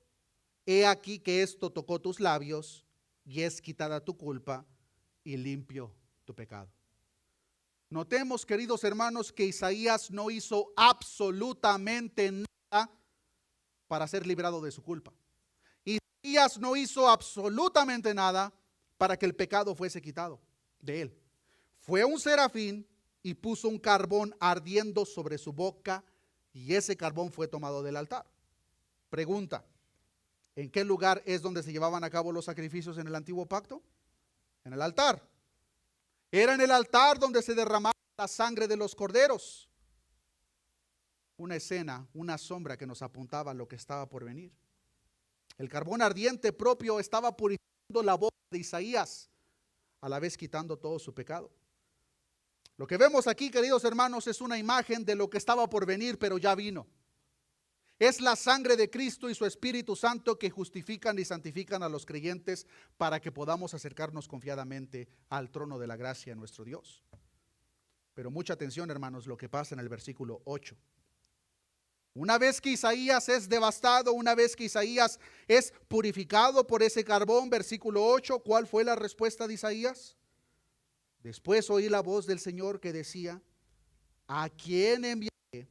he aquí que esto tocó tus labios, y es quitada tu culpa, y limpio tu pecado. Notemos, queridos hermanos, que Isaías no hizo absolutamente nada para ser librado de su culpa. Isaías no hizo absolutamente nada para que el pecado fuese quitado de él. Fue un serafín y puso un carbón ardiendo sobre su boca, y ese carbón fue tomado del altar. Pregunta: ¿en qué lugar es donde se llevaban a cabo los sacrificios en el antiguo pacto? En el altar. Era en el altar donde se derramaba la sangre de los corderos. Una escena, una sombra que nos apuntaba a lo que estaba por venir. El carbón ardiente propio estaba purificando la boca de Isaías, a la vez quitando todo su pecado. Lo que vemos aquí, queridos hermanos, es una imagen de lo que estaba por venir, pero ya vino. Es la sangre de Cristo y su Espíritu Santo que justifican y santifican a los creyentes para que podamos acercarnos confiadamente al trono de la gracia de nuestro Dios. Pero mucha atención, hermanos, lo que pasa en el versículo 8. Una vez que Isaías es devastado, una vez que Isaías es purificado por ese carbón, versículo 8, ¿cuál fue la respuesta de Isaías? Después oí la voz del Señor que decía: ¿a quién enviaré?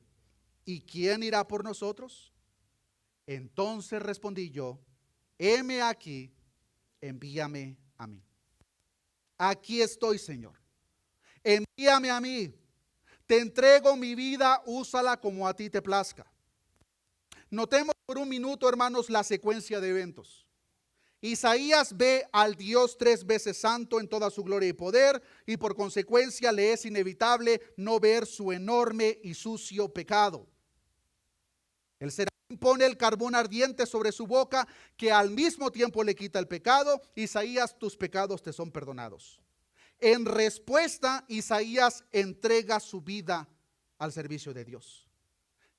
¿Y quién irá por nosotros? Entonces respondí yo: heme aquí, envíame a mí. Aquí estoy, Señor. Envíame a mí. Te entrego mi vida, úsala como a ti te plazca. Notemos por un minuto, hermanos, la secuencia de eventos. Isaías ve al Dios 3 veces santo en toda su gloria y poder, y por consecuencia le es inevitable no ver su enorme y sucio pecado. El serafín pone el carbón ardiente sobre su boca, que al mismo tiempo le quita el pecado. Isaías, tus pecados te son perdonados. En respuesta, Isaías entrega su vida al servicio de Dios.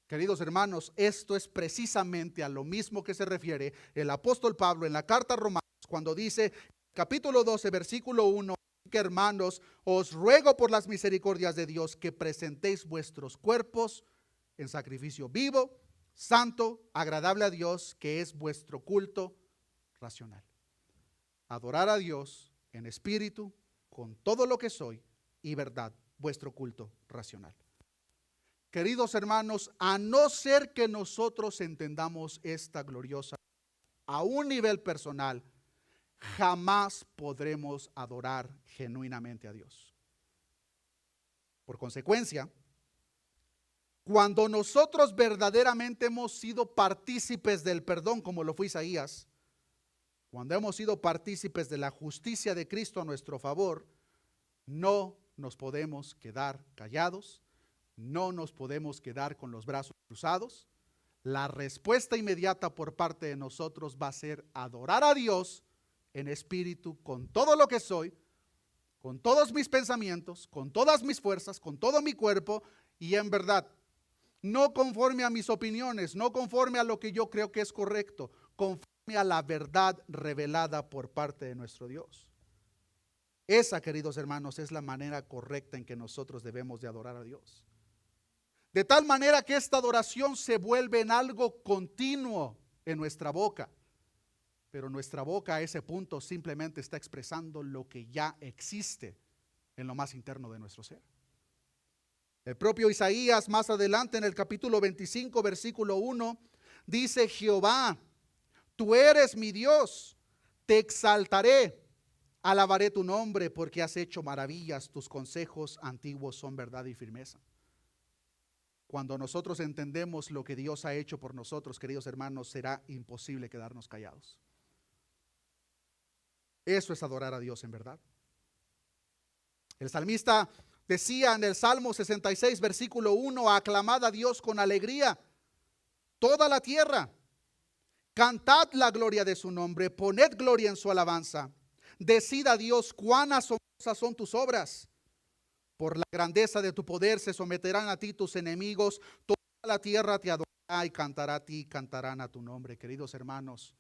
Queridos hermanos, esto es precisamente a lo mismo que se refiere el apóstol Pablo en la carta a Romanos, cuando dice, capítulo 12, versículo 1, que hermanos, os ruego por las misericordias de Dios que presentéis vuestros cuerpos en sacrificio vivo, santo, agradable a Dios, que es vuestro culto racional. Adorar a Dios en espíritu, con todo lo que soy y verdad, vuestro culto racional. Queridos hermanos, a no ser que nosotros entendamos esta gloriosa a un nivel personal, jamás podremos adorar genuinamente a Dios. Por consecuencia, cuando nosotros verdaderamente hemos sido partícipes del perdón, como lo fue Isaías, cuando hemos sido partícipes de la justicia de Cristo a nuestro favor, no nos podemos quedar callados. No nos podemos quedar con los brazos cruzados. La respuesta inmediata por parte de nosotros va a ser adorar a Dios en espíritu, con todo lo que soy, con todos mis pensamientos, con todas mis fuerzas, con todo mi cuerpo y en verdad, no conforme a mis opiniones, no conforme a lo que yo creo que es correcto, conforme a la verdad revelada por parte de nuestro Dios. Esa, queridos hermanos, es la manera correcta en que nosotros debemos de adorar a Dios. De tal manera que esta adoración se vuelve en algo continuo en nuestra boca. Pero nuestra boca a ese punto simplemente está expresando lo que ya existe en lo más interno de nuestro ser. El propio Isaías más adelante en el capítulo 25 versículo 1 dice: Jehová, tú eres mi Dios, te exaltaré, alabaré tu nombre porque has hecho maravillas, tus consejos antiguos son verdad y firmeza. Cuando nosotros entendemos lo que Dios ha hecho por nosotros, queridos hermanos, será imposible quedarnos callados. Eso es adorar a Dios en verdad. El salmista decía en el Salmo 66, versículo 1, aclamad a Dios con alegría, toda la tierra, cantad la gloria de su nombre, poned gloria en su alabanza, decid a Dios cuán asombrosas son tus obras. Por la grandeza de tu poder se someterán a ti tus enemigos, toda la tierra te adorará y cantará a ti, cantarán a tu nombre. Queridos hermanos,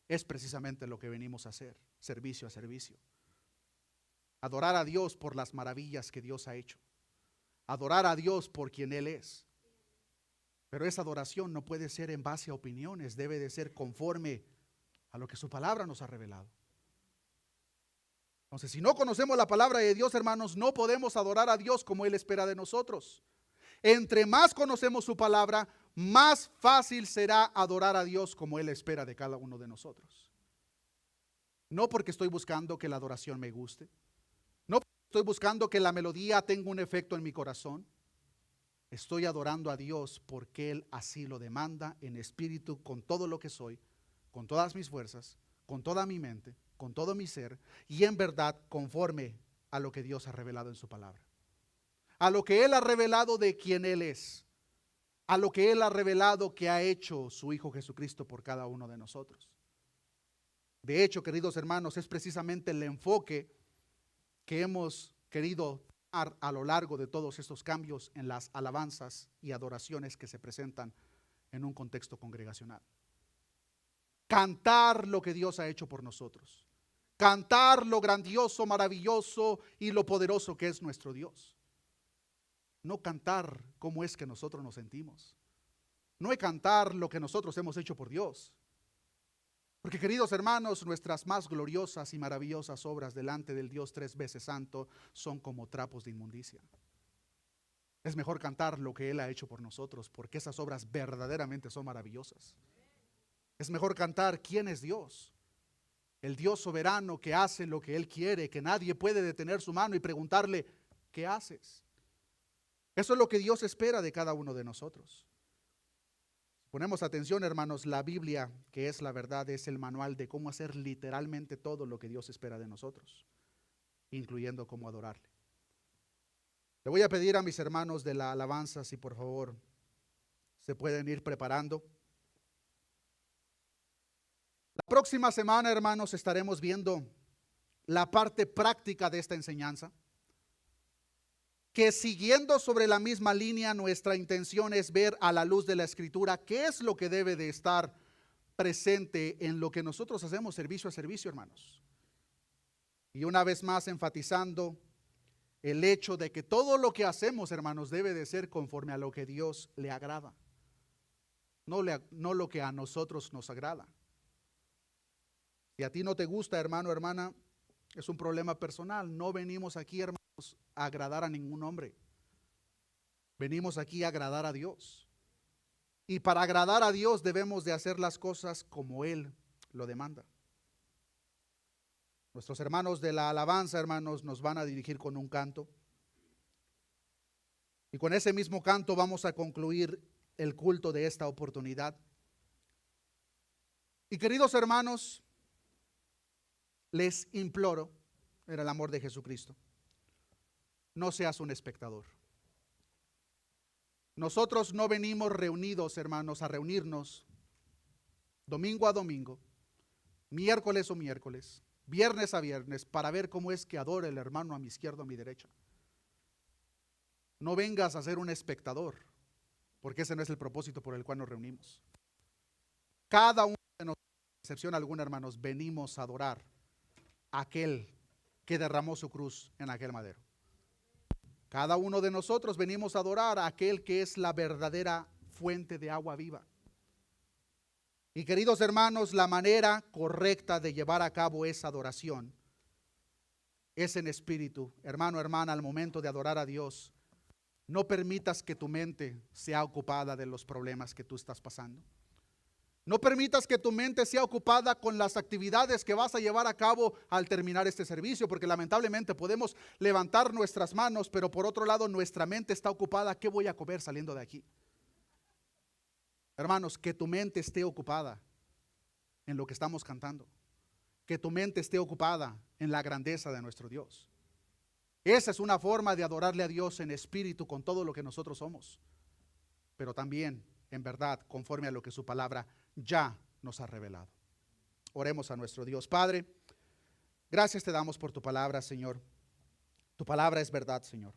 es precisamente lo que venimos a hacer, servicio a servicio. Adorar a Dios por las maravillas que Dios ha hecho. Adorar a Dios por quien Él es. Pero esa adoración no puede ser en base a opiniones, debe de ser conforme a lo que su palabra nos ha revelado. Entonces, si no conocemos la palabra de Dios, hermanos, no podemos adorar a Dios como Él espera de nosotros. Entre más conocemos su palabra, más fácil será adorar a Dios como Él espera de cada uno de nosotros. No porque estoy buscando que la adoración me guste, no porque estoy buscando que la melodía tenga un efecto en mi corazón. Estoy adorando a Dios porque Él así lo demanda en espíritu, con todo lo que soy, con todas mis fuerzas, con toda mi mente, con todo mi ser, y en verdad conforme a lo que Dios ha revelado en su palabra, a lo que Él ha revelado de quién Él es, a lo que Él ha revelado que ha hecho su Hijo Jesucristo por cada uno de nosotros. De hecho, queridos hermanos, es precisamente el enfoque que hemos querido dar a lo largo de todos estos cambios en las alabanzas y adoraciones que se presentan en un contexto congregacional. Cantar lo que Dios ha hecho por nosotros. Cantar lo grandioso, maravilloso y lo poderoso que es nuestro Dios. No cantar cómo es que nosotros nos sentimos. No es cantar lo que nosotros hemos hecho por Dios. Porque, queridos hermanos, nuestras más gloriosas y maravillosas obras delante del Dios 3 veces santo son como trapos de inmundicia. Es mejor cantar lo que Él ha hecho por nosotros, porque esas obras verdaderamente son maravillosas. Es mejor cantar quién es Dios. El Dios soberano que hace lo que Él quiere, que nadie puede detener su mano y preguntarle, ¿qué haces? Eso es lo que Dios espera de cada uno de nosotros. Ponemos atención, hermanos, la Biblia, que es la verdad, es el manual de cómo hacer literalmente todo lo que Dios espera de nosotros, incluyendo cómo adorarle. Le voy a pedir a mis hermanos de la alabanza si por favor se pueden ir preparando. La próxima semana, hermanos, estaremos viendo la parte práctica de esta enseñanza, que siguiendo sobre la misma línea, nuestra intención es ver a la luz de la Escritura qué es lo que debe de estar presente en lo que nosotros hacemos servicio a servicio, hermanos. Y una vez más enfatizando el hecho de que todo lo que hacemos, hermanos, debe de ser conforme a lo que Dios le agrada, no lo que a nosotros nos agrada. Si a ti no te gusta, hermano, hermana, es un problema personal. No venimos aquí, hermanos, a agradar a ningún hombre. Venimos aquí a agradar a Dios. Y para agradar a Dios debemos de hacer las cosas como Él lo demanda. Nuestros hermanos de la alabanza, hermanos, nos van a dirigir con un canto. Y con ese mismo canto vamos a concluir el culto de esta oportunidad. Y queridos hermanos, les imploro, en el amor de Jesucristo, no seas un espectador. Nosotros no venimos reunidos, hermanos, a reunirnos domingo a domingo, miércoles o miércoles, viernes a viernes, para ver cómo es que adora el hermano a mi izquierda o a mi derecha. No vengas a ser un espectador, porque ese no es el propósito por el cual nos reunimos. Cada uno de nosotros, sin excepción alguna, hermanos, venimos a adorar a aquel que derramó su cruz en aquel madero. Cada uno de nosotros venimos a adorar a aquel que es la verdadera fuente de agua viva. Y queridos hermanos, la manera correcta de llevar a cabo esa adoración es en espíritu. Hermano, hermana, al momento de adorar a Dios, no permitas que tu mente sea ocupada de los problemas que tú estás pasando. No permitas que tu mente sea ocupada con las actividades que vas a llevar a cabo al terminar este servicio, porque lamentablemente podemos levantar nuestras manos, pero por otro lado nuestra mente está ocupada. ¿Qué voy a comer saliendo de aquí? Hermanos, que tu mente esté ocupada en lo que estamos cantando. Que tu mente esté ocupada en la grandeza de nuestro Dios. Esa es una forma de adorarle a Dios en espíritu con todo lo que nosotros somos, pero también en verdad conforme a lo que su palabra ya nos ha revelado. Oremos a nuestro Dios. Padre, gracias te damos por tu palabra, Señor. Tu palabra es verdad, Señor.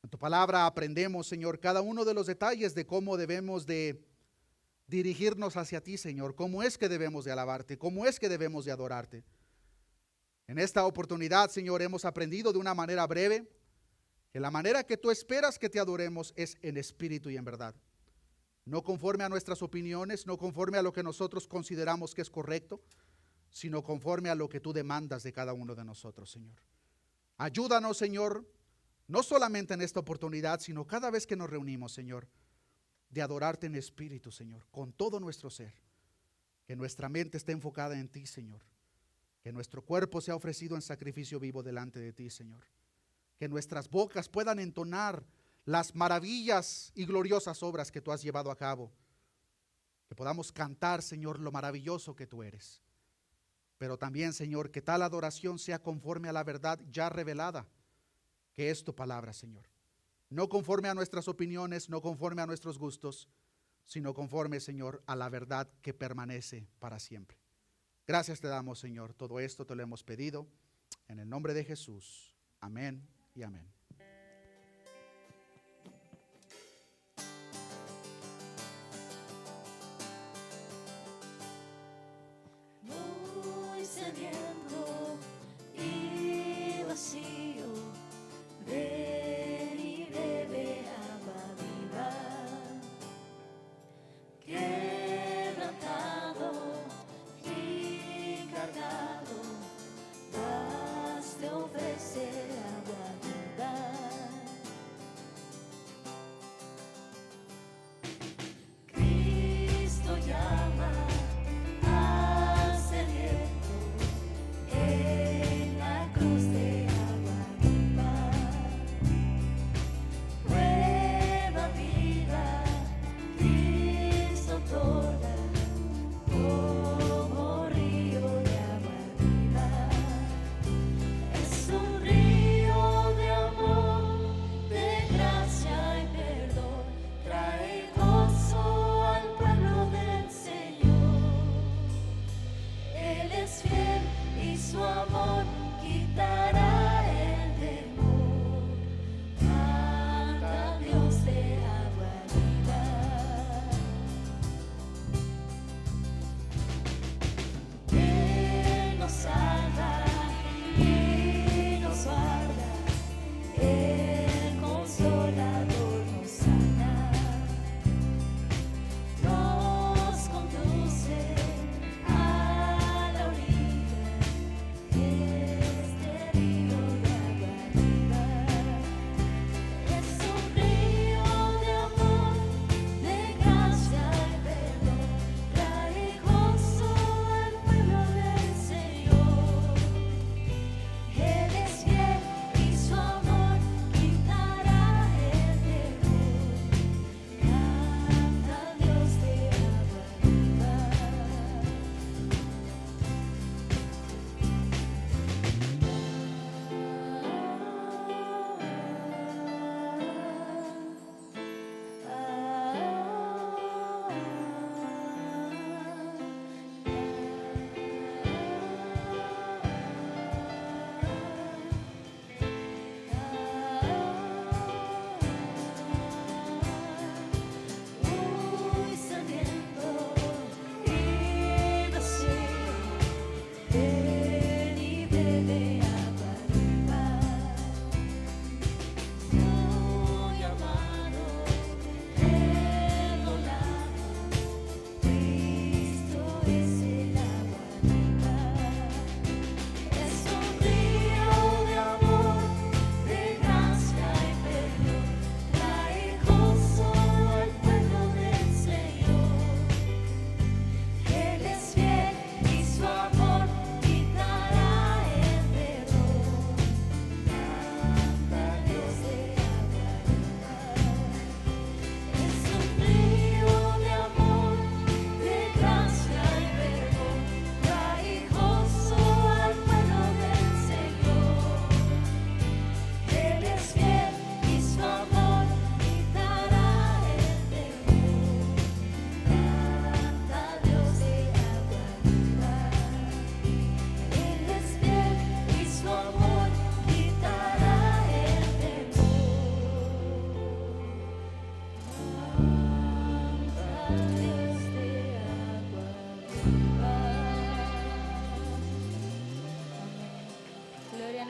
En tu palabra aprendemos, Señor, cada uno de los detalles de cómo debemos de dirigirnos hacia ti, Señor. Cómo es que debemos de alabarte, cómo es que debemos de adorarte. En esta oportunidad, Señor, hemos aprendido de una manera breve que la manera que tú esperas que te adoremos es en espíritu y en verdad. No conforme a nuestras opiniones, no conforme a lo que nosotros consideramos que es correcto, sino conforme a lo que tú demandas de cada uno de nosotros, Señor. Ayúdanos, Señor, no solamente en esta oportunidad, sino cada vez que nos reunimos, Señor, de adorarte en espíritu, Señor, con todo nuestro ser. Que nuestra mente esté enfocada en ti, Señor. Que nuestro cuerpo sea ofrecido en sacrificio vivo delante de ti, Señor. Que nuestras bocas puedan entonar las maravillas y gloriosas obras que tú has llevado a cabo. Que podamos cantar, Señor, lo maravilloso que tú eres. Pero también, Señor, que tal adoración sea conforme a la verdad ya revelada, que es tu palabra, Señor. No conforme a nuestras opiniones, no conforme a nuestros gustos, sino conforme, Señor, a la verdad que permanece para siempre. Gracias te damos, Señor. Todo esto te lo hemos pedido en el nombre de Jesús. Amén y amén. Muy sediento y vacío, ven y bebe agua viva. Quebrantado y cargado, vas de ofrecer agua viva.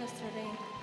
nuestro Rey.